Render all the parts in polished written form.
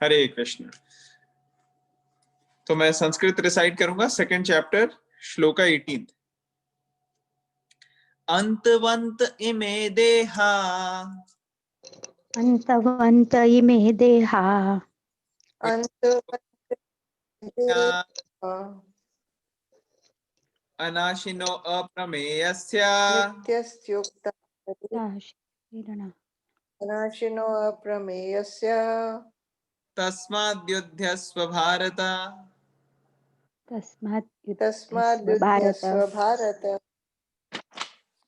हरे कृष्ण। तो मैं संस्कृत रिसाइट करूंगा, सेकंड चैप्टर, श्लोका 18। अंतवंत इमे देहा, अंतवंत इमे देहा, अनाशिनो अप्रमेयस्य, नित्यस्योक्ता अनाशिनो अप्रमेयस्य, तस्माद्युध्यस्व भारत। तस्माद्युध्यस्व भारत।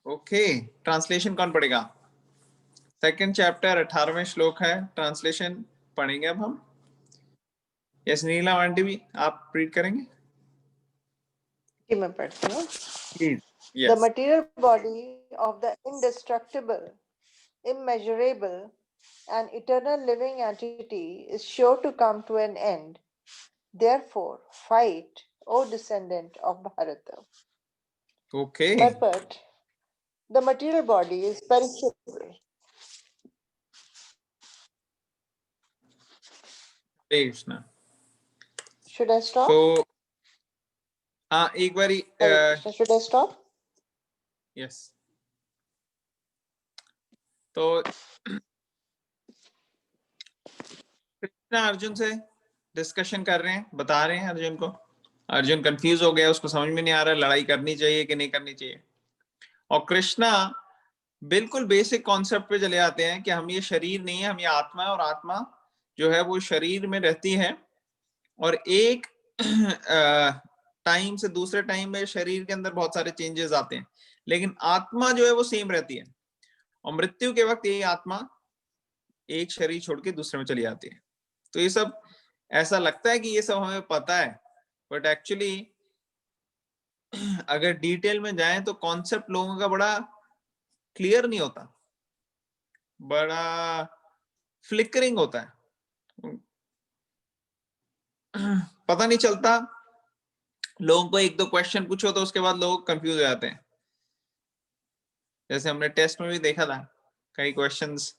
ओके, ट्रांसलेशन कौन पढ़ेगा? सेकंड चैप्टर 18वें श्लोक है, ट्रांसलेशन पढ़ेंगे अब हम। यस, नीला आंटी भी आप रीड करेंगे? मैं पढ़ती हूँ। Please. The material body of the indestructible, immeasurable, and eternal living entity is sure to come to an end. Therefore, fight, O descendant of Bharata. Okay. Purport: the material body is perishable. Krishna. Should I stop? तो हाँ, एक बारी Should I stop? Yes. तो कृष्ण अर्जुन से discussion कर रहे हैं, बता रहे हैं अर्जुन को। अर्जुन कंफ्यूज हो गया, उसको समझ में नहीं आ रहा लड़ाई करनी चाहिए कि नहीं करनी चाहिए। और कृष्णा बिल्कुल बेसिक कॉन्सेप्ट पे चले आते हैं कि हम ये शरीर नहीं है, हम ये आत्मा है, और आत्मा जो है वो शरीर में रहती है, और एक टाइम से दूसरे टाइम में शरीर के अंदर बहुत सारे चेंजेस आते हैं, लेकिन आत्मा जो है वो सेम रहती है। और मृत्यु के वक्त यही आत्मा एक शरीर छोड़ के दूसरे में चली जाती है। तो ये सब ऐसा लगता है कि ये सब हमें पता है, बट एक्चुअली अगर डिटेल में जाएं तो कॉन्सेप्ट लोगों का बड़ा क्लियर नहीं होता, बड़ा फ्लिकरिंग होता है, पता नहीं चलता। लोगों को एक दो क्वेश्चन पूछो तो उसके बाद लोग कंफ्यूज हो जाते हैं। जैसे हमने टेस्ट में भी देखा था, कई क्वेश्चंस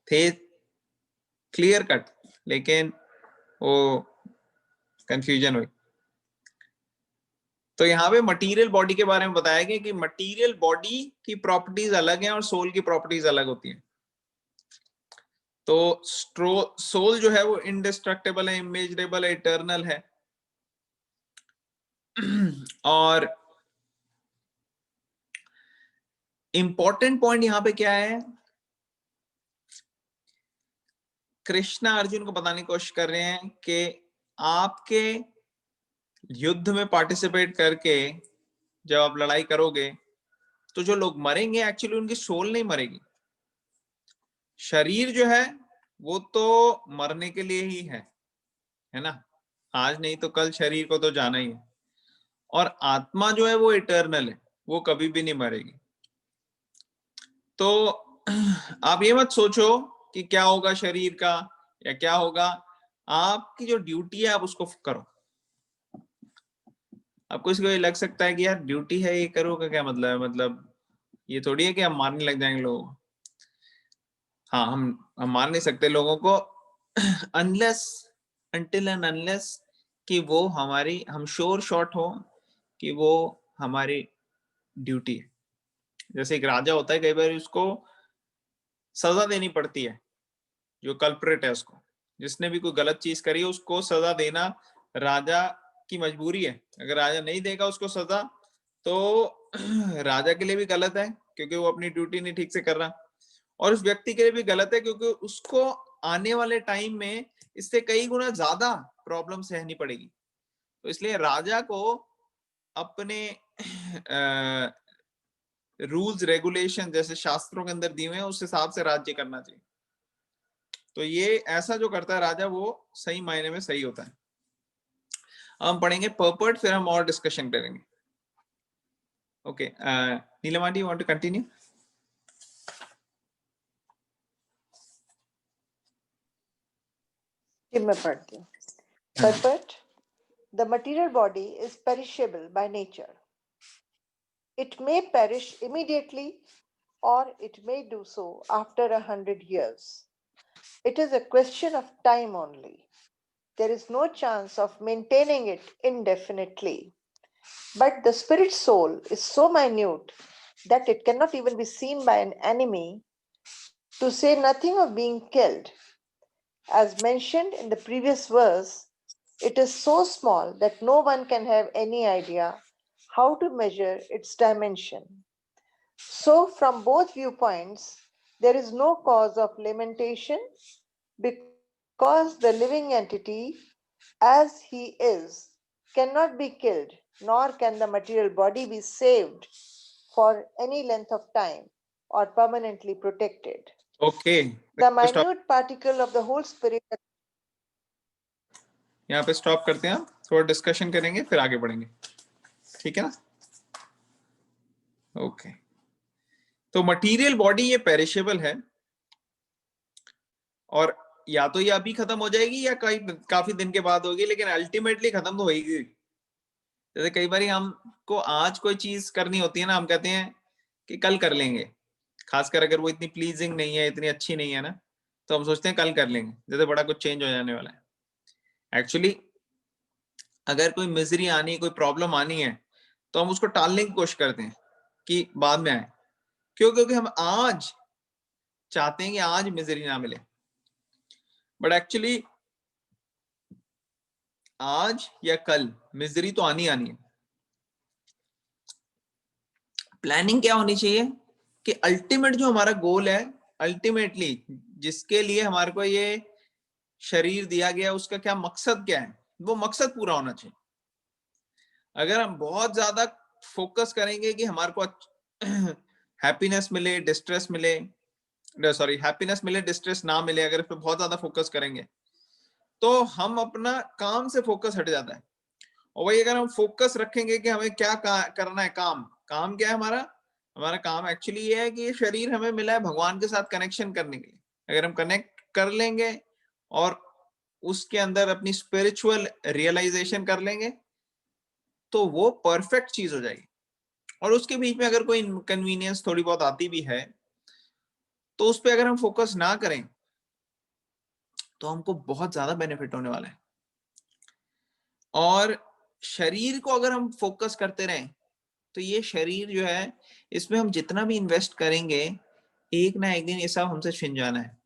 थे क्लियर कट, लेकिन वो कंफ्यूजन हुई। तो यहाँ पे मटेरियल बॉडी के बारे में बताया गया कि मटेरियल बॉडी की प्रॉपर्टीज अलग हैं और सोल की प्रॉपर्टीज अलग होती हैं। तो सोल जो है वो इंडिस्ट्रक्टेबल है, इमेजरेबल है, इटर्नल है। और इंपॉर्टेंट पॉइंट यहां पे क्या है, कृष्णा अर्जुन को बताने की कोशिश कर रहे हैं कि आपके युद्ध में पार्टिसिपेट करके जब आप लड़ाई करोगे तो जो लोग मरेंगे एक्चुअली उनकी सोल नहीं मरेगी। शरीर जो है वो तो मरने के लिए ही है ना, आज नहीं तो कल शरीर को तो जाना ही है। और आत्मा जो है वो इटर्नल है, वो कभी भी नहीं मरेगी। तो आप ये मत सोचो कि क्या होगा शरीर का या क्या होगा, आपकी जो ड्यूटी है आप उसको करो। आपको इसको ये लग सकता है कि यार ड्यूटी है ये करो का क्या मतलब है, मतलब ये थोड़ी है कि हम मारने लग जाएंगे लोगों को। हाँ, हम मार नहीं सकते लोगों को अनलेस अनटिल एंड अनलेस कि वो हमारी, हम श्योर शॉट हो कि वो हमारी ड्यूटी है। जैसे एक राजा होता है, कई बार उसको सजा देनी पड़ती है, जो कल्प्रेट है उसको, जिसने भी कोई गलत चीज करी है उसको सजा देना राजा की मजबूरी है। अगर राजा नहीं देगा उसको सजा तो राजा के लिए भी गलत है क्योंकि वो अपनी ड्यूटी नहीं ठीक से कर रहा, और उस व्यक्ति के लिए भी गलत है क्योंकि उसको आने वाले टाइम में इससे कई गुना ज्यादा प्रॉब्लम सहनी पड़ेगी। तो इसलिए राजा को अपने रूल्स रेगुलेशन जैसे शास्त्रों के अंदर दिए हुए हैं उस हिसाब से राज्य करना चाहिए। तो ये ऐसा जो करता है राजा वो सही मायने में सही होता है। हम पढ़ेंगे पर्पट, फिर हम और डिस्कशन करेंगे। Okay, Neelam aunty, you want to continue? मैं पढ़ती हूँ। Purport: the material body is perishable by nature. It may perish immediately or it may do so after 100 years. It is a question of time only. There is no chance of maintaining it indefinitely. But the spirit soul is so minute that it cannot even be seen by an enemy, to say nothing of being killed. As mentioned in the previous verse, it is so small that no one can have any idea how to measure its dimension. So, from both viewpoints, there is no cause of lamentation, because the living entity, as he is, cannot be killed, nor can the material body be saved for any length of time or permanently protected. Okay, The stop, minute particle of the whole spirit. यहाँ पे stop करते हैं, हम थोड़ा discussion करेंगे फिर आगे बढ़ेंगे, ठीक है ना? ओके, तो मटेरियल बॉडी ये पेरिशेबल है, और या तो ये अभी खत्म हो जाएगी या काफी दिन के बाद होगी, लेकिन अल्टीमेटली खत्म तो होगी। जैसे कई बार हमको आज कोई चीज करनी होती है ना, हम कहते हैं कि कल कर लेंगे, खासकर अगर वो इतनी प्लीजिंग नहीं है, इतनी अच्छी नहीं है ना, तो हम सोचते हैं कल कर लेंगे, जैसे बड़ा कुछ चेंज हो जाने वाला है। एक्चुअली अगर कोई मिजरी आनी, कोई प्रॉब्लम आनी है, तो हम उसको टालने की कोशिश करते हैं कि बाद में आए। क्यों? क्योंकि हम आज चाहते हैं कि आज मिजरी ना मिले। बट एक्चुअली आज या कल मिजरी तो आनी आनी है। प्लानिंग क्या होनी चाहिए कि अल्टीमेट जो हमारा गोल है, अल्टीमेटली जिसके लिए हमारे को ये शरीर दिया गया, उसका क्या मकसद क्या है, वो मकसद पूरा होना चाहिए। अगर हम बहुत ज्यादा फोकस करेंगे कि हमारे को हैप्पीनेस मिले, डिस्ट्रेस मिले, सॉरी हैप्पीनेस मिले डिस्ट्रेस ना मिले, अगर इस पर बहुत ज्यादा फोकस करेंगे तो हम अपना काम से फोकस हट जाता है। और वही अगर हम फोकस रखेंगे कि हमें क्या करना है, काम क्या है हमारा काम एक्चुअली ये है कि ये शरीर हमें मिला है भगवान के साथ कनेक्शन करने के लिए। अगर हम कनेक्ट कर लेंगे और उसके अंदर अपनी स्पिरिचुअल रियलाइजेशन कर लेंगे तो वो परफेक्ट चीज हो जाएगी। और उसके बीच में अगर कोई इनकन्वीनियंस थोड़ी बहुत आती भी है तो उस पर अगर हम फोकस ना करें तो हमको बहुत ज्यादा बेनिफिट होने वाला है। और शरीर को अगर हम फोकस करते रहें तो ये शरीर जो है, इसमें हम जितना भी इन्वेस्ट करेंगे, एक ना एक दिन ये सब हमसे छिन जाना है।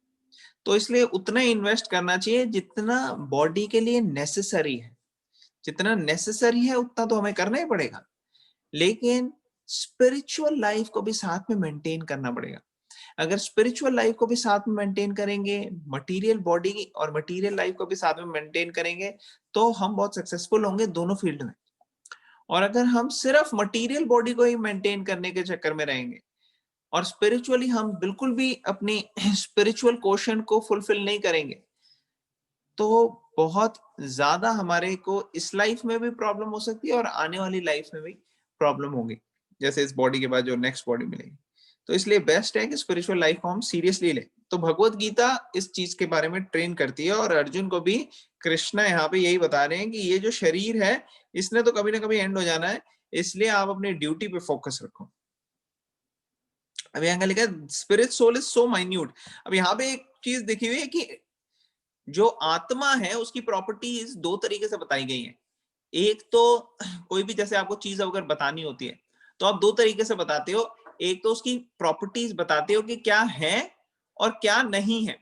तो इसलिए उतना इन्वेस्ट करना चाहिए जितना बॉडी के लिए नेसेसरी है। जितना नेसेसरी है उतना तो हमें करना ही पड़ेगा, लेकिन स्पिरिचुअल लाइफ को भी साथ में मेंटेन करना पड़ेगा। अगर स्पिरिचुअल लाइफ को भी साथ में मेंटेन करेंगे, मटेरियल बॉडी और मटेरियल लाइफ को भी साथ में मेंटेन करेंगे, तो हम बहुत सक्सेसफुल होंगे दोनों फील्ड में। और अगर हम सिर्फ मटेरियल बॉडी को ही मेंटेन करने के चक्कर में रहेंगे और स्पिरिचुअली हम बिल्कुल भी अपनी स्पिरिचुअल क्वेश्चन को फुलफिल नहीं करेंगे, तो बहुत ज्यादा हमारे को इस लाइफ में भी प्रॉब्लम हो सकती है और आने वाली लाइफ में भी प्रॉब्लम होगी, जैसे इस बॉडी के बाद जो नेक्स्ट बॉडी मिलेगी। तो इसलिए बेस्ट है कि स्पिरिचुअल लाइफ को हम सीरियसली लें। तो भगवत गीता इस चीज के बारे में ट्रेन करती है, और अर्जुन को भी कृष्णा यहाँ पे यही बता रहे हैं कि ये जो शरीर है इसने तो कभी ना कभी एंड हो जाना है, इसलिए आप अपनी ड्यूटी पे फोकस रखो। अब यहाँ लिखा है spirit soul is so minute. अब यहाँ पे एक चीज देखी हुई है कि जो आत्मा है उसकी प्रॉपर्टीज दो तरीके से बताई गई हैं। एक तो कोई भी जैसे आपको चीज अगर बतानी होती है तो आप दो तरीके से बताते हो। एक तो उसकी प्रॉपर्टीज बताते हो कि क्या है और क्या नहीं है।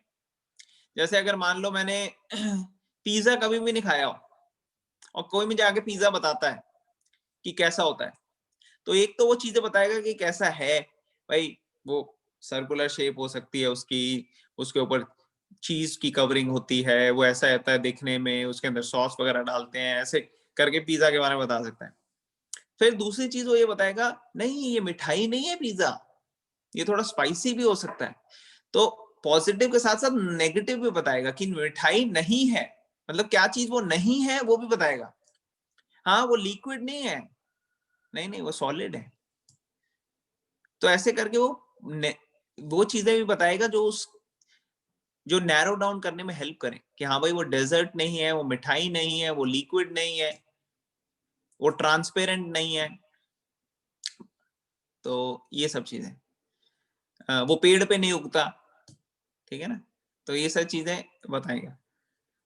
जैसे अगर मान लो मैंने पिज्जा कभी भी नहीं खाया हो और कोई मुझे आके पिज्जा बताता है कि कैसा होता है, तो एक तो वो चीजें बताएगा कि कैसा है भाई, वो सर्कुलर शेप हो सकती है उसकी, उसके ऊपर चीज की कवरिंग होती है, वो ऐसा रहता है दिखने में, उसके अंदर सॉस वगैरह डालते हैं, ऐसे करके पिज्जा के बारे में बता सकता है। फिर दूसरी चीज वो ये बताएगा नहीं ये मिठाई नहीं है पिज्जा, ये थोड़ा स्पाइसी भी हो सकता है। तो पॉजिटिव के साथ साथ नेगेटिव भी बताएगा कि मिठाई नहीं है, मतलब क्या चीज वो नहीं है वो भी बताएगा। हाँ वो लिक्विड नहीं है, नहीं नहीं वो सॉलिड है। तो ऐसे करके वो चीजें भी बताएगा जो नैरो डाउन करने में हेल्प करें कि हाँ भाई वो डेजर्ट नहीं है, वो मिठाई नहीं है, वो लिक्विड नहीं है, वो ट्रांसपेरेंट नहीं है। तो ये सब चीजें, वो पेड़ पे नहीं उगता, ठीक है ना, तो ये सब चीजें बताएगा।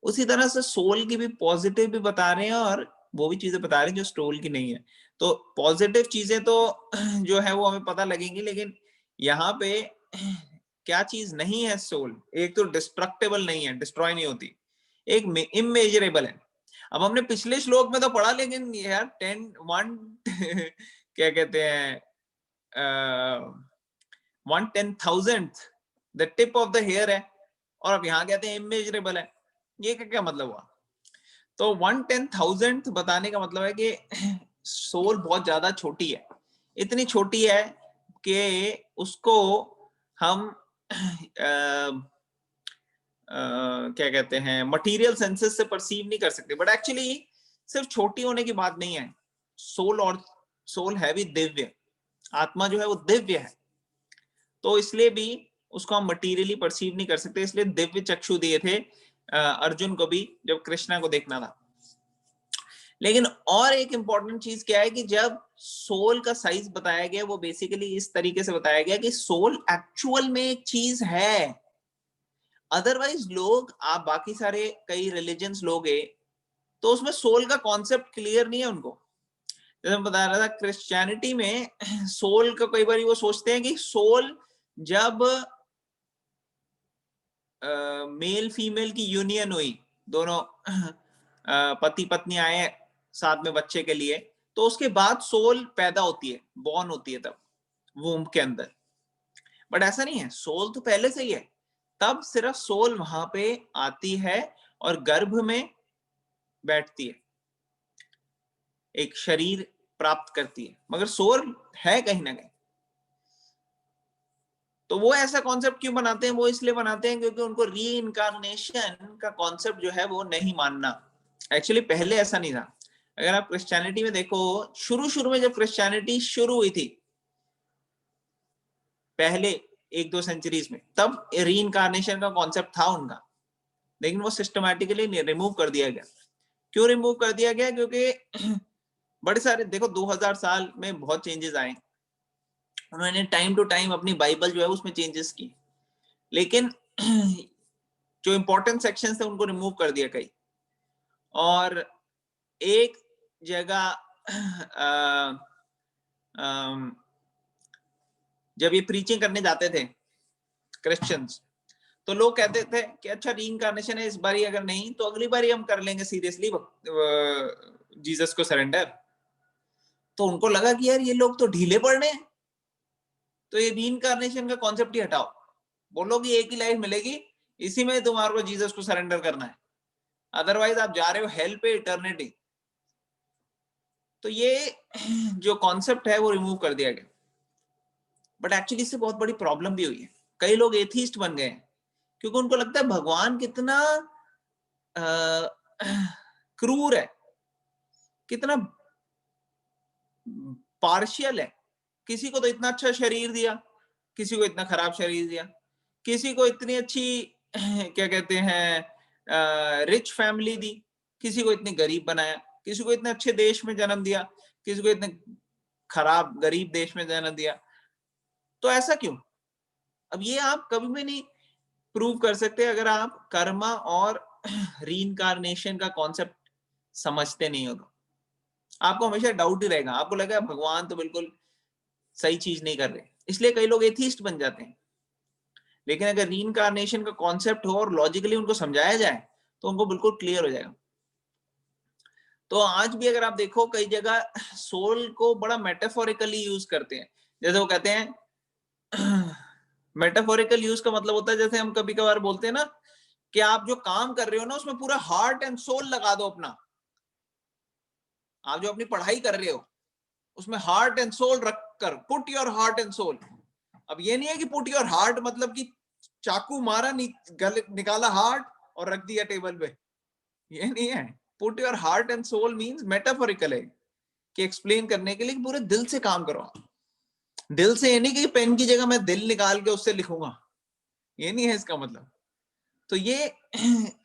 उसी तरह से सोल की भी पॉजिटिव भी बता रहे हैं और वो भी चीजें बता रहे हैं जो सोल की नहीं है। तो पॉजिटिव चीजें तो जो है वो हमें पता लगेंगी, लेकिन यहाँ पे क्या चीज नहीं है सोल, एक तो डिस्ट्रक्टेबल नहीं है, डिस्ट्रॉय नहीं होती, एक इमेजरेबल है। अब हमने पिछले श्लोक में तो पढ़ा, लेकिन यार 1 क्या कहते हैं 1/10,000th the tip of the hair है, और अब यहाँ कहते हैं इमेजरेबल है। ये क्या मतलब हुआ? तो 1/10,000th बताने का मतलब है कि सोल बहुत ज्यादा छोटी है, इतनी छोटी है कि उसको हम क्या कहते हैं मटेरियल सेंसेस से परसीव नहीं कर सकते। बट एक्चुअली सिर्फ छोटी होने की बात नहीं है, सोल है भी दिव्य, आत्मा जो है वो दिव्य है, तो इसलिए भी उसको हम मटीरियली परसीव नहीं कर सकते। इसलिए दिव्य चक्षु दिए थे अर्जुन को भी जब कृष्णा को देखना था। लेकिन और एक इंपॉर्टेंट चीज क्या है कि जब सोल का साइज बताया गया वो बेसिकली इस तरीके से बताया गया कि सोल एक्चुअल में एक चीज है। अदरवाइज लोग, आप बाकी सारे कई रिलीजन्स लोगे तो उसमें सोल का कॉन्सेप्ट क्लियर नहीं है उनको। जैसे मैं बता रहा था क्रिश्चियनिटी में सोल का कई बार वो सोचते हैं कि सोल जब मेल फीमेल की यूनियन हुई, दोनों पति पत्नी आए साथ में बच्चे के लिए, तो उसके बाद सोल पैदा होती है, बॉर्न होती है तब वूम्ब के अंदर। बट ऐसा नहीं है, सोल तो पहले से ही है, तब सिर्फ सोल वहां पे आती है और गर्भ में बैठती है, एक शरीर प्राप्त करती है, मगर सोल है कहीं ना कहीं। तो वो ऐसा कॉन्सेप्ट क्यों बनाते हैं? वो इसलिए बनाते हैं क्योंकि उनको री इनकारनेशन का कॉन्सेप्ट जो है वो नहीं मानना। एक्चुअली पहले ऐसा नहीं था। अगर आप क्रिश्चियनिटी में देखो, शुरू में जब क्रिश्चियनिटी शुरू हुई थी पहले 1-2 सेंचुरीज में, तब री इनकारनेशन का कॉन्सेप्ट था उनका, लेकिन वो सिस्टमैटिकली रिमूव कर दिया गया। क्यों रिमूव कर दिया गया? क्योंकि बड़े सारे, देखो 2000 साल में बहुत चेंजेस आए, उन्होंने टाइम टू टाइम अपनी बाइबल जो है उसमें चेंजेस की, लेकिन जो इंपॉर्टेंट सेक्शंस थे उनको रिमूव कर दिया कई। और एक जगह जब ये प्रीचिंग करने जाते थे क्रिश्चियंस, तो लोग कहते थे कि अच्छा रीइंकार्नेशन है, इस बारी अगर नहीं तो अगली बारी हम कर लेंगे सीरियसली जीसस को सरेंडर। तो उनको लगा कि यार ये लोग तो ढीले पड़ रहे हैं, तो ये रीइंकार्नेशन का कॉन्सेप्ट ही हटाओ, बोलो कि एक ही लाइफ मिलेगी, इसी में तुम्हारे को जीसस को सरेंडर करना है, अदरवाइज आप जा रहे हो हेल पे इटर्निटी। तो ये जो कॉन्सेप्ट है वो रिमूव कर दिया गया। बट एक्चुअली इससे बहुत बड़ी प्रॉब्लम भी हुई है, कई लोग एथीस्ट बन गए हैं क्योंकि उनको लगता है भगवान कितना क्रूर है, कितना पार्शियल है। किसी को तो इतना अच्छा शरीर दिया, किसी को इतना खराब शरीर दिया, किसी को इतनी अच्छी क्या कहते हैं रिच फैमिली दी, किसी को इतनी गरीब बनाया, किसी को इतने अच्छे देश में जन्म दिया, किसी को इतने खराब गरीब देश में जन्म दिया। तो ऐसा क्यों? अब ये आप कभी भी नहीं प्रूव कर सकते अगर आप कर्मा और रीइंकार्नेशन का कॉन्सेप्ट समझते नहीं हो। तो आपको हमेशा डाउट ही रहेगा, आपको लगेगा भगवान तो बिल्कुल सही चीज नहीं कर रहे, इसलिए कई लोग एथीस्ट बन जाते हैं। लेकिन अगर रीइंकार्नेशन का कॉन्सेप्ट हो और लॉजिकली उनको समझाया जाए तो उनको बिल्कुल क्लियर हो जाएगा। तो आज भी अगर आप देखो कई जगह सोल को बड़ा मेटाफोरिकली यूज करते हैं, जैसे वो कहते हैं मेटाफोरिकल यूज का मतलब होता है जैसे हम कभी कभार बोलते हैं ना कि आप जो काम कर रहे हो ना उसमें पूरा हार्ट एंड सोल लगा दो अपना। आप जो अपनी पढ़ाई कर रहे हो उसमें हार्ट एंड सोल रखकर, put your heart and soul. अब ये नहीं है कि पुट योर हार्ट मतलब कि चाकू मारा निकाला हार्ट और रख दिया टेबल पे, ये नहीं है। Put your heart and soul means metaphorical है कि एक्सप्लेन करने के लिए पूरे दिल से काम करो। दिल से ये नहीं कि पेन की जगह मैं दिल निकाल के उससे लिखूंगा, ये नहीं है इसका मतलब। तो ये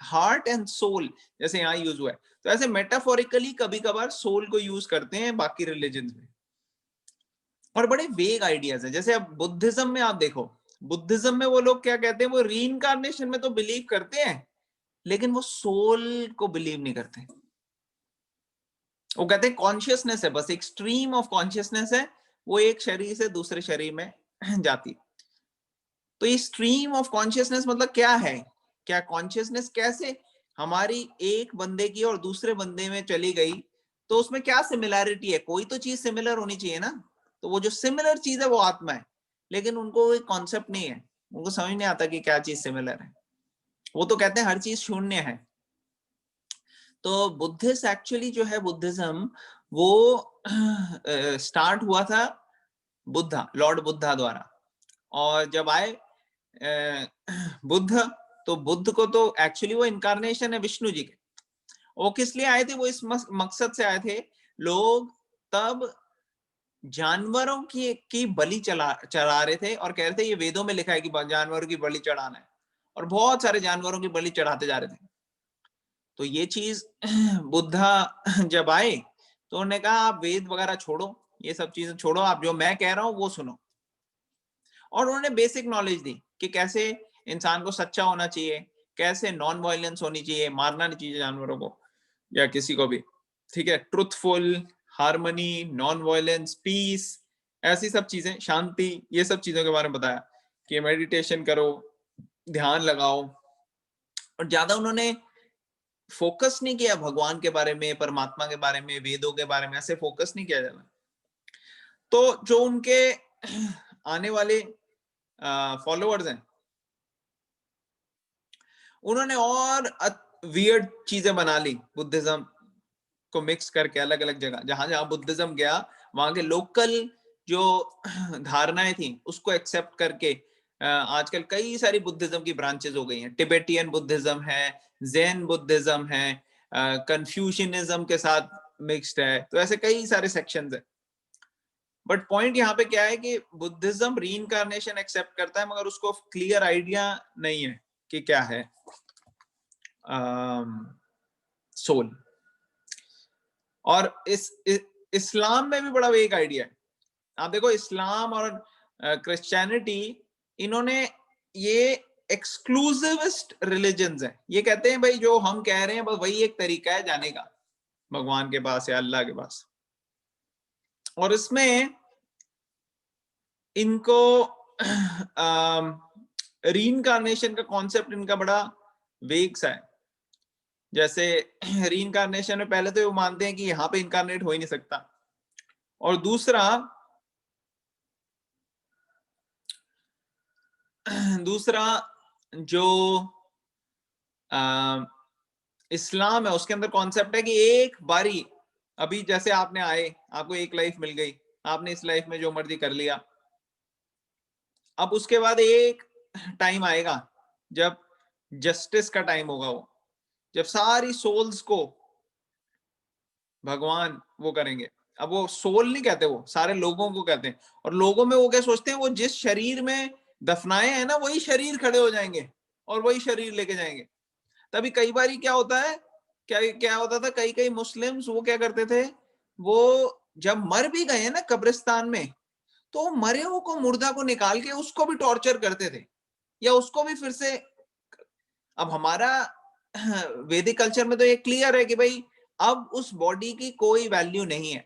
हार्ट एंड सोल जैसे यहाँ यूज हुआ है, तो ऐसे मेटाफोरिकली कभी कभार सोल को यूज करते हैं बाकी रिलीजन में। और बड़े वेग आइडियाज है, जैसे अब बुद्धिज्म में आप देखो बुद्धिज्म में वो लोग क्या कहते हैं, वो रीइंकार्नेशन में तो बिलीव करते हैं, लेकिन वो सोल को बिलीव नहीं करते। वो कहते हैं कॉन्शियसनेस है, बस एक स्ट्रीम ऑफ कॉन्शियसनेस है, वो एक शरीर से दूसरे शरीर में जाती। तो ये स्ट्रीम ऑफ कॉन्शियसनेस मतलब क्या है, क्या कॉन्शियसनेस कैसे हमारी एक बंदे की और दूसरे बंदे में चली गई, तो उसमें क्या सिमिलैरिटी है, कोई तो चीज सिमिलर होनी चाहिए ना। तो वो जो सिमिलर चीज है वो आत्मा है, लेकिन उनको एक कॉन्सेप्ट नहीं है, उनको समझ नहीं आता कि क्या चीज सिमिलर है। वो तो कहते हैं हर चीज शून्य है। तो बुद्धिस्ट एक्चुअली जो है, बुद्धिज्म वो स्टार्ट हुआ था बुद्धा, लॉर्ड बुद्धा द्वारा। और जब आए बुद्ध, तो बुद्ध को तो एक्चुअली वो इनकारनेशन है विष्णु जी के। वो किस लिए आए थे, वो इस मकसद से आए थे। लोग तब जानवरों की बलि चढ़ा रहे थे और कह रहे थे ये वेदों में लिखा है कि जानवरों की बलि चढ़ाना है, और बहुत सारे जानवरों की बलि चढ़ाते जा रहे थे। तो ये चीज बुद्धा जब आए तो उन्होंने कहा आप वेद वगैरह छोड़ो, ये सब चीजें छोड़ो, आप जो मैं कह रहा हूं वो सुनो। और उन्होंने बेसिक नॉलेज दी कि कैसे इंसान को सच्चा होना चाहिए, कैसे नॉन वायलेंस होनी चाहिए, मारना नहीं चाहिए जानवरों को या किसी को भी, ठीक है, truthful, harmony, non violence, peace, ऐसी सब चीजें, शांति, ये सब चीजों के बारे में बताया कि मेडिटेशन करो, ध्यान लगाओ। और ज्यादा उन्होंने फोकस नहीं किया भगवान के बारे में, परमात्मा के बारे में, वेदों के बारे में, ऐसे फोकस नहीं किया जाता। तो जो उनके आने वाले फॉलोअर्स हैं, उन्होंने और वियर्ड चीजें बना ली बुद्धिज्म को मिक्स करके, अलग अलग जगह जहां जहां बुद्धिज्म गया वहां के लोकल जो धारणाएं थी उसको एक्सेप्ट करके आजकल कई सारी बुद्धिज्म की ब्रांचेस हो गई हैं। टिबेटियन बुद्धिज्म है, जैन बुद्धिज्म है, कन्फ्यूशनिज्म के साथ मिक्स्ड है, तो ऐसे कई सारे सेक्शंस है। बट पॉइंट यहाँ पे क्या है कि बुद्धिज्म रीइंकार्नेशन एक्सेप्ट करता है, मगर उसको क्लियर आइडिया नहीं है कि क्या है सोल। और इस्लाम में भी बड़ा वेग आइडिया है। आप देखो इस्लाम और क्रिश्चियनिटी, इन्होंने ये एक्सक्लूसिविस्ट रिलीजन्स है। ये कहते हैं भाई जो हम कह रहे हैं बस वही एक तरीका है जाने का भगवान के पास या अल्लाह के पास। और इसमें इनको रीइंकार्नेशन का कॉन्सेप्ट इनका बड़ा वेग सा है। जैसे रीइंकार्नेशन में पहले तो वो मानते हैं कि यहाँ पे इनकारनेट हो ही नहीं सकता, और दूसरा जो इस्लाम है उसके अंदर कॉन्सेप्ट है कि एक बारी, अभी जैसे आपने आए, आपको एक लाइफ मिल गई, आपने इस लाइफ में जो मर्जी कर लिया, अब उसके बाद एक टाइम आएगा जब जस्टिस का टाइम होगा, वो जब सारी सोल्स को भगवान वो करेंगे। अब वो सोल नहीं कहते, वो सारे लोगों को कहते हैं। और लोगों में वो क्या सोचते हैं, वो जिस शरीर में दफनाए हैं ना वही शरीर खड़े हो जाएंगे और वही शरीर लेके जाएंगे। तभी कई बार क्या होता है, क्या क्या होता था, कई कई मुस्लिम्स वो क्या करते थे, वो जब मर भी गए ना कब्रिस्तान में, तो मरे हुए को, मुर्दा को निकाल के उसको भी टॉर्चर करते थे, या उसको भी फिर से। अब हमारा वैदिक कल्चर में तो ये क्लियर है कि भाई अब उस बॉडी की कोई वैल्यू नहीं है,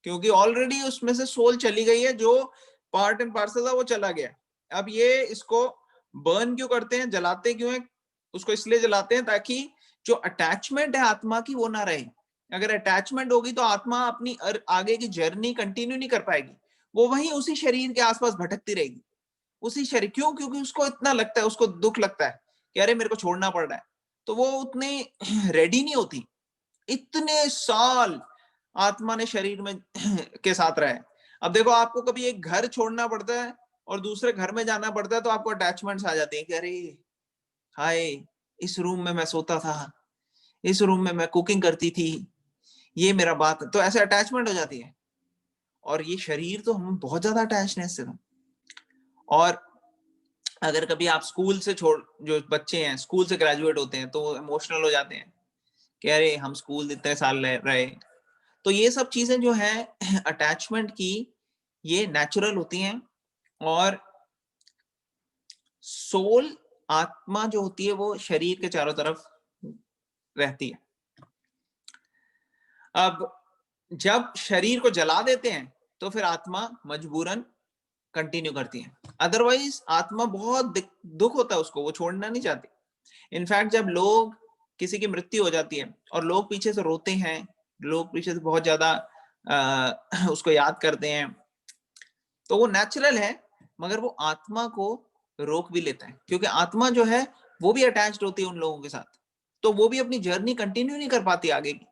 क्योंकि ऑलरेडी उसमें से सोल चली गई है, जो पार्ट एंड पार्सल था वो चला गया। अब ये इसको बर्न क्यों करते हैं, जलाते क्यों हैं, उसको इसलिए जलाते हैं ताकि जो अटैचमेंट है आत्मा की वो ना रहे। अगर अटैचमेंट होगी तो आत्मा अपनी आगे की जर्नी कंटिन्यू नहीं कर पाएगी, वो वहीं उसी शरीर के आसपास भटकती रहेगी, उसी शरीर। क्यों? क्योंकि उसको इतना लगता है, उसको दुख लगता है कि अरे मेरे को छोड़ना पड़ रहा है, तो वो उतनी रेडी नहीं होती। इतने साल आत्मा ने शरीर में के साथ रहे। अब देखो आपको कभी एक घर छोड़ना पड़ता है और दूसरे घर में जाना पड़ता है, तो आपको अटैचमेंट्स आ जाती है कि अरे हाय, इस रूम में मैं सोता था, इस रूम में मैं कुकिंग करती थी, ये मेरा बात, तो ऐसे अटैचमेंट हो जाती है। और ये शरीर तो हम बहुत ज्यादा अटैच हैं इससे तो। और अगर कभी आप स्कूल से जो बच्चे हैं स्कूल से ग्रेजुएट होते हैं तो इमोशनल हो जाते हैं कि अरे हम स्कूल इतने साल रहे। तो ये सब चीजें जो है अटैचमेंट की, ये नेचुरल होती हैं। और सोल, आत्मा जो होती है वो शरीर के चारों तरफ रहती है। अब जब शरीर को जला देते हैं तो फिर आत्मा मजबूरन कंटिन्यू करती है, अदरवाइज आत्मा बहुत दुख होता है उसको, वो छोड़ना नहीं चाहती। इनफैक्ट जब लोग किसी की मृत्यु हो जाती है और लोग पीछे से रोते हैं, लोग पीछे से बहुत ज्यादा उसको याद करते हैं, तो वो नेचुरल है, मगर वो आत्मा को रोक भी लेता है, क्योंकि आत्मा जो है वो भी अटैच्ड होती है उन लोगों के साथ, तो वो भी अपनी जर्नी कंटिन्यू नहीं कर पाती आगे की,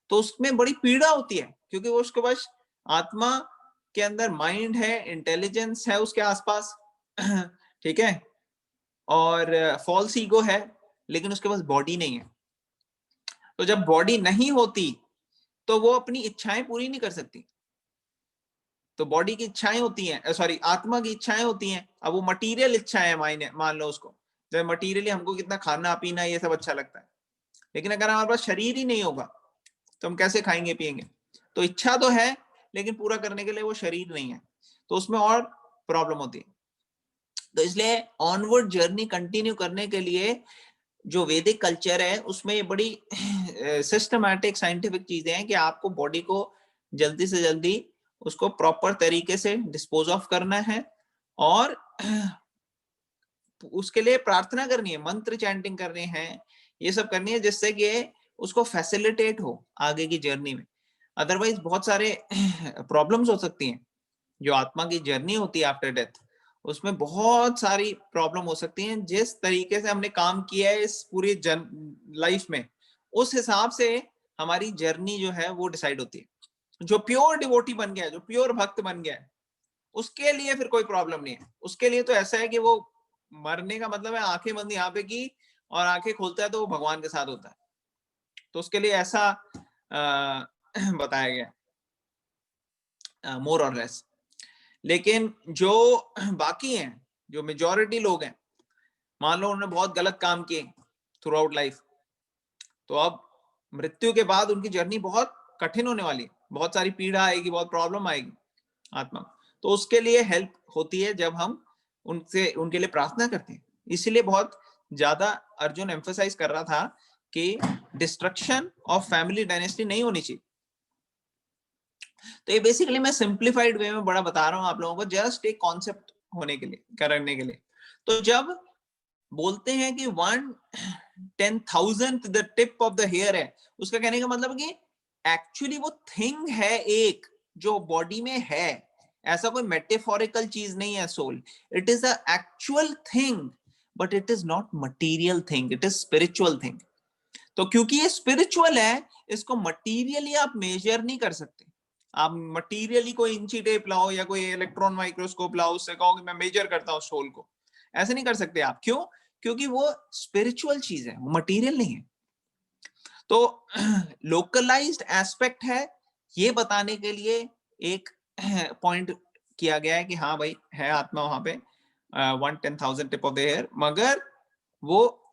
तो उसमें बड़ी पीड़ा होती है, क्योंकि वो उसके पास आत्मा के अंदर माइंड है, इंटेलिजेंस है उसके आसपास, ठीक है, और फॉल्स ईगो है, लेकिन उसके पास बॉडी नहीं है। तो जब बॉडी नहीं होती तो वो अपनी इच्छाएं पूरी नहीं कर सकती। तो बॉडी की इच्छाएं होती हैं, सॉरी आत्मा की इच्छाएं होती हैं। अब वो मटेरियल इच्छाएं मान लो उसको, जब मटेरियली हमको कितना खाना पीना ये सब अच्छा लगता है, लेकिन अगर हमारे पास शरीर ही नहीं होगा तो हम कैसे खाएंगे पिएंगे? तो इच्छा तो है, लेकिन पूरा करने के लिए वो शरीर नहीं है, तो उसमें और प्रॉब्लम होती है। तो इसलिए ऑनवर्ड जर्नी कंटिन्यू करने के लिए जो वैदिक कल्चर है उसमें ये बड़ी सिस्टमैटिक साइंटिफिक चीजें हैं कि आपको बॉडी को जल्दी से जल्दी उसको प्रॉपर तरीके से डिस्पोज ऑफ करना है, और उसके लिए प्रार्थना करनी है, मंत्र चैंटिंग करनी है, ये सब करनी है, जिससे कि उसको फैसिलिटेट हो आगे की जर्नी में। अदरवाइज बहुत सारे प्रॉब्लम्स हो सकती हैं। जो आत्मा की जर्नी होती है आफ्टर डेथ, उसमें बहुत सारी प्रॉब्लम हो सकती हैं। जिस तरीके से हमने काम किया है इस पूरी लाइफ में, उस हिसाब से हमारी जर्नी जो है वो डिसाइड होती है। जो प्योर डिवोटी बन गया है, जो प्योर भक्त बन गया है, उसके लिए फिर कोई प्रॉब्लम नहीं है। उसके लिए तो ऐसा है कि वो मरने का मतलब है आंखें बंद यहाँ पे की और आंखें खोलता है तो वो भगवान के साथ होता है, तो उसके लिए ऐसा बताया गया मोर और लेस। लेकिन जो बाकी हैं, जो मेजॉरिटी लोग हैं, मान लो उन्होंने बहुत गलत काम किए थ्रू आउट लाइफ, तो अब मृत्यु के बाद उनकी जर्नी बहुत कठिन होने वाली है, बहुत सारी पीड़ा आएगी, बहुत प्रॉब्लम आएगी आत्मा। तो उसके लिए हेल्प होती है जब हम उनसे उनके लिए प्रार्थना करते हैं। इसीलिए बहुत ज्यादा अर्जुन एम्फसाइज कर रहा था कि डिस्ट्रक्शन ऑफ फैमिली डायनेस्टी नहीं होनी चाहिए। तो ये बेसिकली मैं सिंप्लीफाइड वे में बड़ा बता रहा हूं आप लोगों को, जस्ट एक कॉन्सेप्ट होने के लिए, करने के लिए। तो जब बोलते हैं कि 1/10,000th the tip of the hair है, उसका कहने का मतलब कि एक्चुअली वो थिंग है एक जो बॉडी में है, ऐसा कोई मेटाफोरिकल चीज नहीं है soul. It is a actual thing, but it is not material thing, it is spiritual thing. तो क्योंकि ये स्पिरिचुअल है, इसको मटीरियली आप मेजर नहीं कर सकते। आप मटीरियली कोई इंची टेप लाओ या कोई इलेक्ट्रॉन माइक्रोस्कोप लाओ, उससे कहो कि मैं मेजर करता हूं सोल को, ऐसे नहीं कर सकते आप। क्यों? क्योंकि वो स्पिरिचुअल चीज है, वो मटीरियल नहीं है। तो लोकलाइज्ड एस्पेक्ट है, ये बताने के लिए एक पॉइंट किया गया है कि हाँ भाई है आत्मा वहां पे 1/10,000 टिप ऑफ द हेयर, मगर वो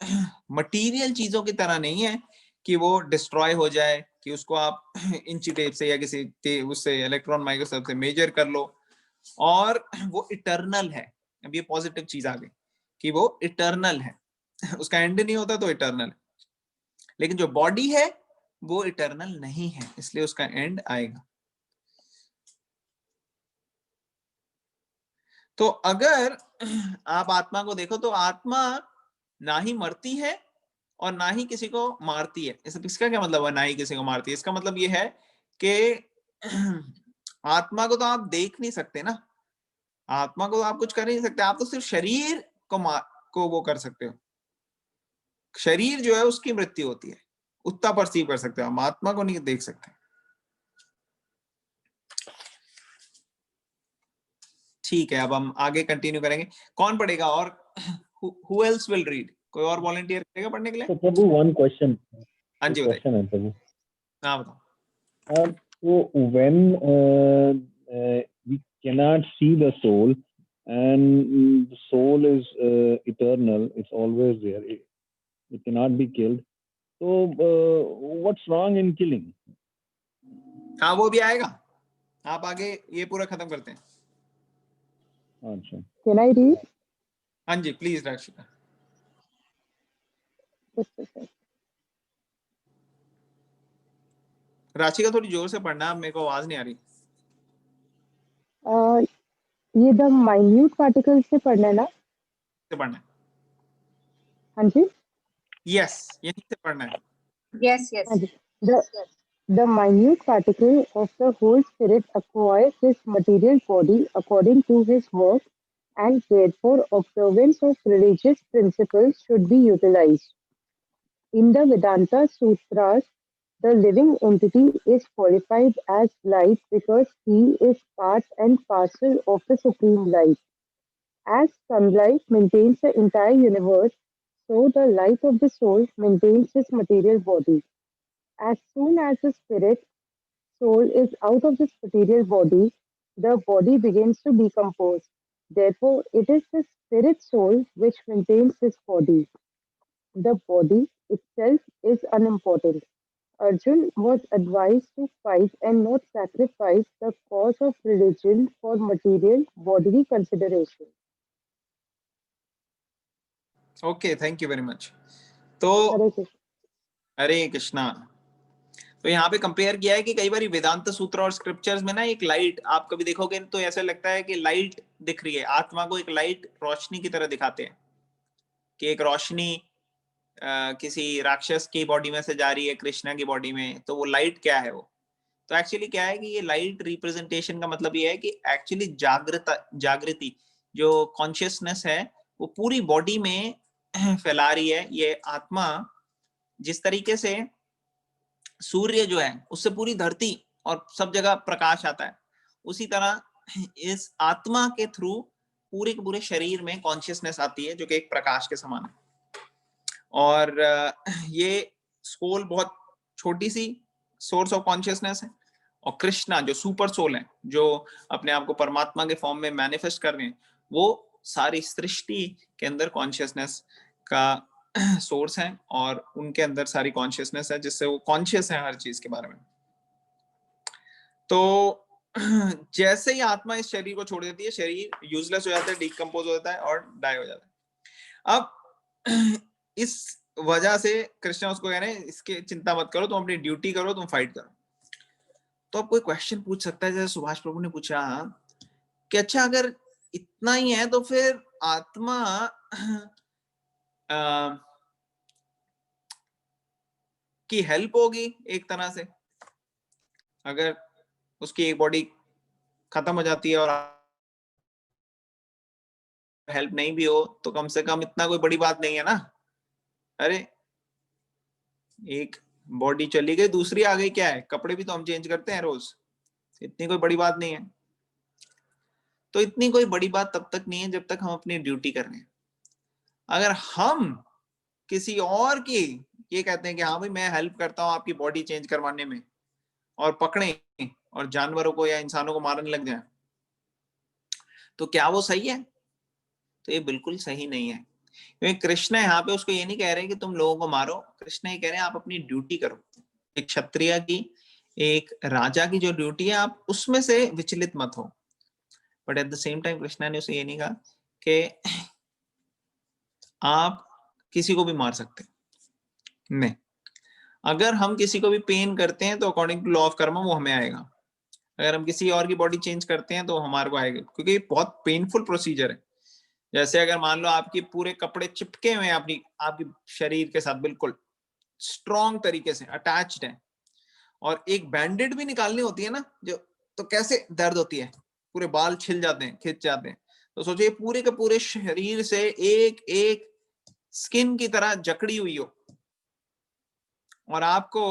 मटीरियल चीजों की तरह नहीं है कि वो डिस्ट्रॉय हो जाए, कि उसको आप इंची टेप से या किसी उससे इलेक्ट्रॉन माइक्रोस्कोप से मेजर कर लो, और वो इटर्नल है। अब ये पॉजिटिव चीज आ गई कि वो इटर्नल है, उसका एंड नहीं होता तो इटर्नल है। लेकिन जो बॉडी है वो इटर्नल नहीं है, इसलिए उसका एंड आएगा। तो अगर आप आत्मा को देखो तो आत्मा ना ही मरती है और ना ही किसी को मारती है। इसका क्या मतलब है ना ही किसी को मारती है? इसका मतलब ये है कि आत्मा को तो आप देख नहीं सकते ना, आत्मा को तो आप कुछ कर नहीं सकते, आप तो सिर्फ शरीर को वो कर सकते हो। शरीर जो है उसकी मृत्यु होती है, उतना परसीव कर सकते हो, हम आत्मा को नहीं देख सकते। ठीक है, अब हम आगे कंटिन्यू करेंगे। कौन पढ़ेगा? और who else will read? कोई और वॉलंटियर करेगा पढ़ने के लिए? तो प्रभु वन क्वेश्चन, हाँ जी बताइए। क्वेश्चन है प्रभु। हाँ बताओ। So when we cannot see the soul and the soul is eternal, it's always there, it cannot be killed, so what's wrong in killing? हाँ वो भी आएगा, आप आगे ये पूरा खत्म करते हैं। अच्छा, Can I read? हाँ जी प्लीज राशिका। राशिका थोड़ी जोर से पढ़ना, मेरे को आवाज नहीं आ रही। ये द माइन्यूट पार्टिकल्स से पढ़ना है ना? से पढ़ना है। हाँ जी, यस, यहीं से पढ़ना है। Yes, yes. हाँ जी। The minute particle of the whole spirit acquires his material body according to his work, and therefore observance of religious principles should be utilized. In the Vedanta Sutras, the living entity is qualified as light because he is part and parcel of the supreme light. As sunlight maintains the entire universe, so the light of the soul maintains his material body. As soon as the spirit soul is out of this material body, the body begins to decompose. Therefore, it is the spirit soul which maintains this body. The body itself is unimportant. Arjun was advised to fight and not sacrifice the cause of religion for material bodily consideration. Okay, thank you very much. तो Hare Krishna. हरे कृष्णा। तो यहाँ पे compare किया है कि कई बार वेदांत सूत्र और स्क्रिप्चर्स में ना एक लाइट आप कभी देखोगे तो ऐसा लगता है कि लाइट दिख रही है, आत्मा को एक लाइट रोशनी की तरह दिखाते हैं कि एक रोशनी किसी राक्षस की बॉडी में से जा रही है कृष्णा की बॉडी में, तो वो लाइट क्या है वो? तो एक्चुअली क्या है कि ये लाइट रिप्रेजेंटेशन का मतलब ये है कि एक्चुअली जागृति जो कॉन्शियसनेस है वो पूरी बॉडी में फैला रही है। ये आत्मा जिस तरीके से सूर्य जो है उससे पूरी धरती और सब जगह प्रकाश आता है, उसी तरह इस आत्मा के थ्रू पूरे के पूरे शरीर में कॉन्शियसनेस आती है जो कि एक प्रकाश के समान है। और ये सोल बहुत छोटी सी सोर्स ऑफ कॉन्शियसनेस है, और कृष्णा जो सुपर सोल है जो अपने आप को परमात्मा के फॉर्म में मैनिफेस्ट कर रहे हैं, वो सारी सृष्टि के अंदर कॉन्शियसनेस का सोर्स है और उनके अंदर सारी कॉन्शियसनेस है जिससे वो कॉन्शियस है हर चीज के बारे में। तो जैसे ही आत्मा इस शरीर को छोड़ देती है, शरीर यूजलेस हो जाता है, डिकम्पोज हो जाता है और डाई हो जाता है। अब इस वजह से कृष्ण उसको कह रहे हैं इसके चिंता मत करो, तुम अपनी ड्यूटी करो, तुम फाइट करो। तो अब कोई क्वेश्चन पूछ सकता है जैसे सुभाष प्रभु ने पूछा कि अच्छा अगर इतना ही है तो फिर आत्मा की हेल्प होगी एक तरह से, अगर उसकी एक बॉडी खत्म हो जाती है और हेल्प नहीं भी हो तो कम से कम इतना कोई बड़ी बात नहीं है ना। अरे एक बॉडी चली गई दूसरी आ गई, क्या है, कपड़े भी तो हम चेंज करते हैं रोज, इतनी कोई बड़ी बात नहीं है। तो इतनी कोई बड़ी बात तब तक नहीं है जब तक हम अपनी ड्यूटी कर रहे हैं। अगर हम किसी और की ये कहते हैं कि हाँ भाई मैं हेल्प करता हूं आपकी बॉडी चेंज करवाने में, और पकड़े और जानवरों को या इंसानों को मारने लग जाए, तो क्या वो सही है? तो ये बिल्कुल सही नहीं है, क्योंकि कृष्ण यहाँ पे उसको ये नहीं कह रहे कि तुम लोगों को मारो, कृष्ण ये कह रहे हैं आप अपनी ड्यूटी करो। एक क्षत्रिय की, एक राजा की जो ड्यूटी है आप उसमें से विचलित मत हो। But at the same time Krishna ने उसे ये नहीं कहा कि आप किसी को भी मार सकते नहीं। अगर हम किसी को भी पेन करते हैं तो according to law of karma वो हमें आएगा, अगर हम किसी और की बॉडी चेंज करते हैं तो हमारे को आएगा, क्योंकि ये बहुत पेनफुल प्रोसीजर है। जैसे अगर मान लो आपके पूरे कपड़े चिपके हुए हैं आपकी शरीर के साथ बिल्कुल स्ट्रॉन्ग तरीके से अटैच्ड है, और एक बैंडेड भी निकालनी होती है ना जो, तो कैसे दर्द होती है, पूरे बाल छिल जाते हैं, खिंच जाते हैं। तो सोचिए पूरे के पूरे शरीर से एक एक स्किन की तरह जकड़ी हुई हो और आपको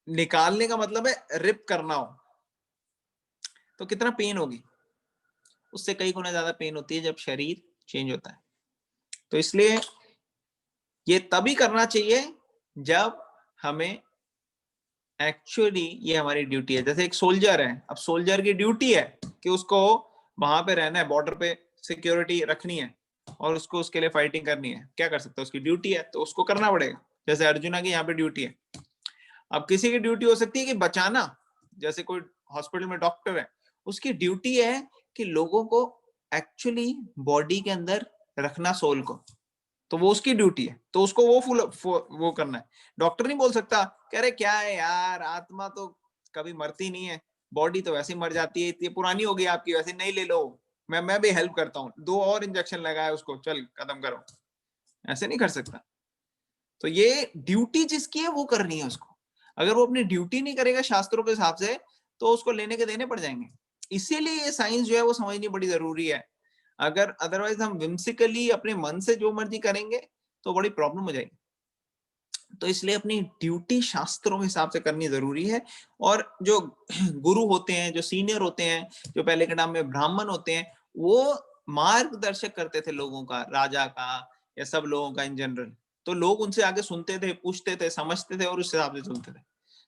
निकालने का मतलब है रिप करना हो, तो कितना पेन होगी? उससे कई गुना ज्यादा पेन होती है जब शरीर चेंज होता है। तो इसलिए ये तभी करना चाहिए जब हमें एक्चुअली ये हमारी ड्यूटी है। जैसे एक सोल्जर है, अब सोल्जर की ड्यूटी है कि उसको वहां पे रहना है, बॉर्डर पे सिक्योरिटी रखनी है और उसको उसके लिए फाइटिंग करनी है। क्या कर सकता है, उसकी ड्यूटी है तो उसको करना पड़ेगा। जैसे अर्जुना की यहाँ पे ड्यूटी है। अब किसी की ड्यूटी हो सकती है कि बचाना, जैसे कोई हॉस्पिटल में डॉक्टर है, उसकी ड्यूटी है कि लोगों को एक्चुअली बॉडी के अंदर रखना सोल को, तो वो उसकी ड्यूटी है, तो उसको वो करना है। डॉक्टर नहीं बोल सकता कह रहे क्या है यार, आत्मा तो कभी मरती नहीं है, बॉडी तो वैसे ही मर जाती है, इतनी पुरानी हो गई आपकी, वैसे नहीं ले लो, मैं भी हेल्प करता हूँ, 2 और इंजेक्शन लगाया उसको, चल खत्म करो, ऐसे नहीं कर सकता। तो ये ड्यूटी जिसकी है वो करनी है उसको। अगर वो अपनी ड्यूटी नहीं करेगा शास्त्रों के हिसाब से, तो उसको लेने के देने पड़ जाएंगे। इसीलिए ये साइंस जो है वो समझनी बड़ी जरूरी है। अगर अदरवाइज हम विम्सिकली अपने मन से जो मर्जी करेंगे तो बड़ी प्रॉब्लम हो जाएगी। तो इसलिए अपनी ड्यूटी शास्त्रों के हिसाब से करनी जरूरी है। और जो गुरु होते हैं, जो सीनियर होते हैं, जो पहले के टाइम में ब्राह्मण होते हैं, वो मार्गदर्शक करते थे लोगों का, राजा का या सब लोगों का इन जनरल। तो लोग उनसे आगे सुनते थे, पूछते थे, समझते थे और उस हिसाब से चलते थे।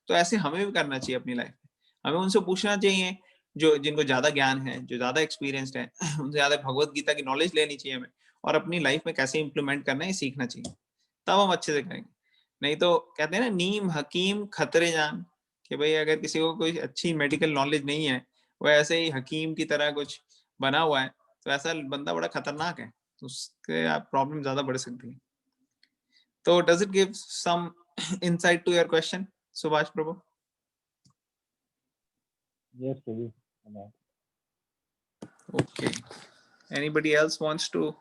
तो ऐसे हमें भी करना चाहिए अपनी लाइफ में। हमें उनसे पूछना चाहिए जो जिनको ज्यादा ज्ञान है, जो ज्यादा एक्सपीरियंस्ड है, उनसे ज्यादा भगवत गीता की नॉलेज लेनी चाहिए हमें, और अपनी लाइफ में कैसे इंप्लीमेंट करना है सीखना चाहिए, तब हम अच्छे से करेंगे। नहीं तो कहते हैं ना, नीम हकीम खतरे जान, कि भाई अगर किसी को कोई अच्छी मेडिकल नॉलेज नहीं है, वो ऐसे ही हकीम की तरह कुछ बना हुआ है, तो ऐसा बंदा बड़ा खतरनाक है, तो उसके प्रॉब्लम ज्यादा बढ़ सकती है। तो does it give some insight to your question, Subhash Prabhu? Yes, Prabhu. Okay. Anybody else wants to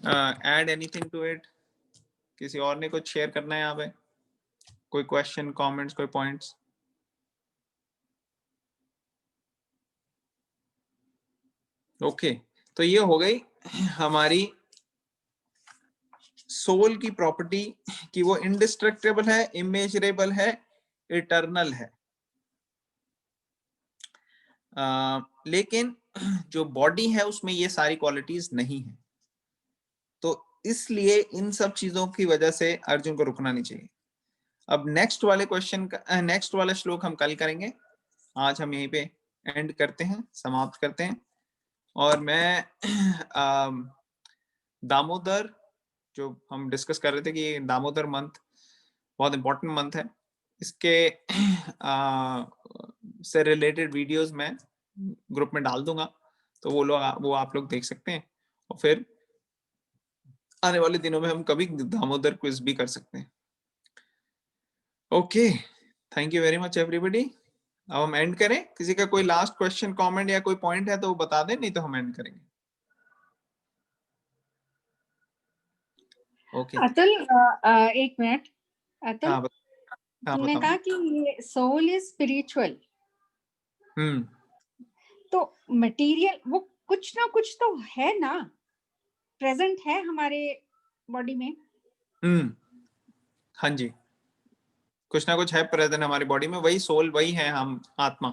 add anything to it? किसी और ने कुछ शेयर करना है यहाँ पे? कोई क्वेश्चन, कमेंट्स, कोई पॉइंट्स? ओके, तो ये हो गई हमारी सोल की प्रॉपर्टी कि वो इंडिस्ट्रक्टेबल है, इमेजरेबल है, इटर्नल है। लेकिन जो बॉडी है उसमें ये सारी क्वालिटीज नहीं है, तो इसलिए इन सब चीजों की वजह से अर्जुन को रुकना नहीं चाहिए। अब नेक्स्ट वाले क्वेश्चन का, नेक्स्ट वाला श्लोक हम कल करेंगे। आज हम यहीं पे एंड करते हैं, समाप्त करते हैं। और मैं दामोदर, जो हम डिस्कस कर रहे थे कि दामोदर मंथ बहुत इंपॉर्टेंट मंथ है, इसके से रिलेटेड वीडियोस मैं ग्रुप में डाल दूंगा, तो वो आप लोग देख सकते हैं। और फिर आने वाले दिनों में हम कभी दामोदर क्विज भी कर सकते हैं। Okay, thank you very much everybody. अब हम एंड करें। किसी का कोई लास्ट क्वेश्चन, कमेंट या कोई पॉइंट है तो वो बता दें, नहीं तो हम एंड करेंगे। ओके अतुल, एक मिनट। अतुल, हाँ तुमने बताओ। कहा कि सोल इज स्पिरिचुअल, तो मटेरियल वो कुछ ना कुछ तो है ना, प्रेजेंट है हमारे बॉडी में। हाँ जी, कुछ ना कुछ है प्रेजेंट हमारी बॉडी में, वही सोल, वही है हम, आत्मा।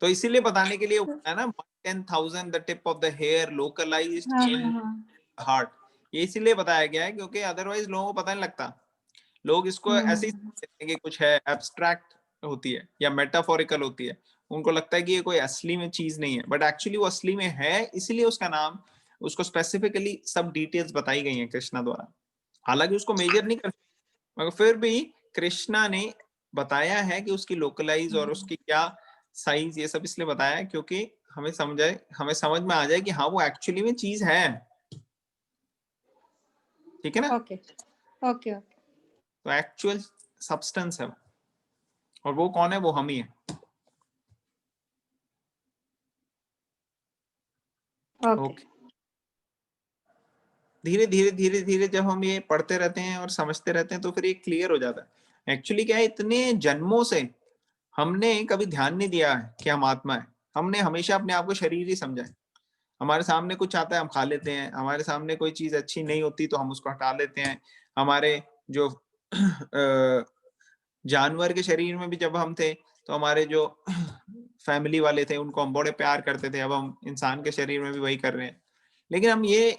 तो इसीलिए बताने के लिए है ना 10,000 the tip of the hair localised in heart, ये इसीलिए बताया गया है क्योंकि अदरवाइज लोगों को पता नहीं लगता। लोग इसको ऐसे ही समझते हैं कि कुछ है, एब्स्ट्रैक्ट होती है या मेटाफोरिकल होती है, उनको लगता है कि ये कोई असली में चीज नहीं है, बट एक्चुअली वो असली में है, इसीलिए उसका नाम, उसको स्पेसिफिकली सब डिटेल्स बताई गई हैं कृष्णा द्वारा। हालांकि उसको मेजर नहीं कर, मगर फिर भी कृष्णा ने बताया है कि उसकी लोकलाइज और उसकी क्या साइज, ये सब इसलिए बताया है क्योंकि हमें समझ में आ जाए कि हाँ वो एक्चुअली में चीज है। ठीक है ना? Okay okay okay. तो एक्चुअल सब्सटेंस है, और वो कौन है? वो हम ही है। ओके। धीरे धीरे जब हम ये पढ़ते रहते हैं और समझते रहते हैं तो फिर ये क्लियर हो जाता है। एक्चुअली क्या है, इतने जन्मों से हमने कभी ध्यान नहीं दिया है कि हम आत्मा है। हमने हमेशा अपने आप को शरीर ही समझा है। हमारे सामने कुछ आता है हम खा लेते हैं, हमारे सामने कोई चीज अच्छी नहीं होती तो हम उसको हटा लेते हैं। हमारे जो जानवर के शरीर में भी जब हम थे तो हमारे जो फैमिली वाले थे उनको हम बड़े प्यार करते थे, अब हम इंसान के शरीर में भी वही कर रहे हैं। लेकिन हम ये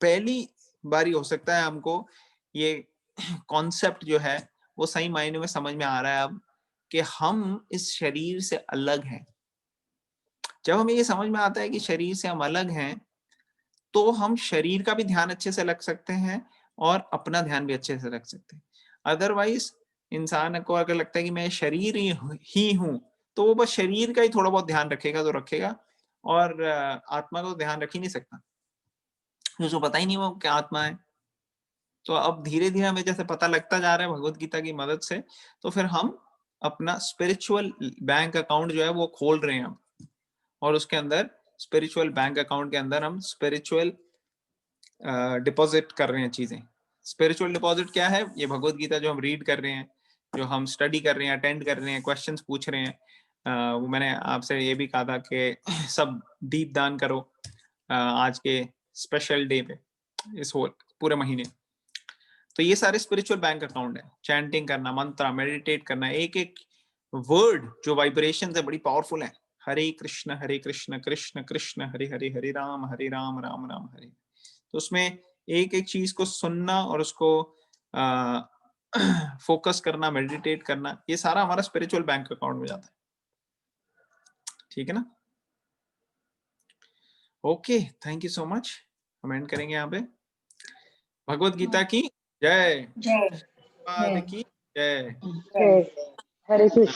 पहली बारी हो सकता है हमको ये कॉन्सेप्ट जो है वो सही मायने में समझ में आ रहा है अब, कि हम इस शरीर से अलग हैं। जब हमें ये समझ में आता है कि शरीर से हम अलग हैं, तो हम शरीर का भी ध्यान अच्छे से रख सकते हैं और अपना ध्यान भी अच्छे से रख सकते हैं। अदरवाइज इंसान को अगर लगता है कि मैं शरीर ही हूं, तो वो बस शरीर का ही थोड़ा बहुत ध्यान रखेगा तो रखेगा, और आत्मा को ध्यान रख ही नहीं सकता, उसको पता ही नहीं वो क्या आत्मा है। तो अब धीरे धीरे हमें जैसे पता लगता जा रहा है भगवत गीता की मदद से, तो फिर हम अपना स्पिरिचुअल बैंक अकाउंट जो है वो खोल रहे हैं अब, और उसके अंदर स्पिरिचुअल बैंक अकाउंट के अंदर हम स्पिरिचुअल डिपॉजिट कर रहे हैं चीजें। स्पिरिचुअल डिपॉजिट क्या है? ये भगवत गीता जो हम रीड कर रहे हैं, जो हम स्टडी कर रहे हैं, अटेंड कर रहे हैं, क्वेश्चंस पूछ रहे हैं, वो मैंने आपसे ये भी कहा था कि सब दीप दान करो आज के स्पेशल डे पे, इस होल पूरे महीने। तो ये सारे स्पिरिचुअल बैंक अकाउंट है। चैंटिंग करना, मंत्र, मेडिटेट करना, एक एक वर्ड जो वाइब्रेशन है बड़ी पावरफुल है। हरे कृष्ण कृष्ण कृष्ण हरे हरे, हरे राम राम राम हरे। तो उसमें एक एक चीज को सुनना और उसको फोकस करना, मेडिटेट करना, ये सारा हमारा स्पिरिचुअल बैंक अकाउंट में जाता है। ठीक है ना? Okay, thank you so much. हम एंड करेंगे यहाँ पे। भगवत गीता की जय। जय की जय। जय हरे कृष्ण।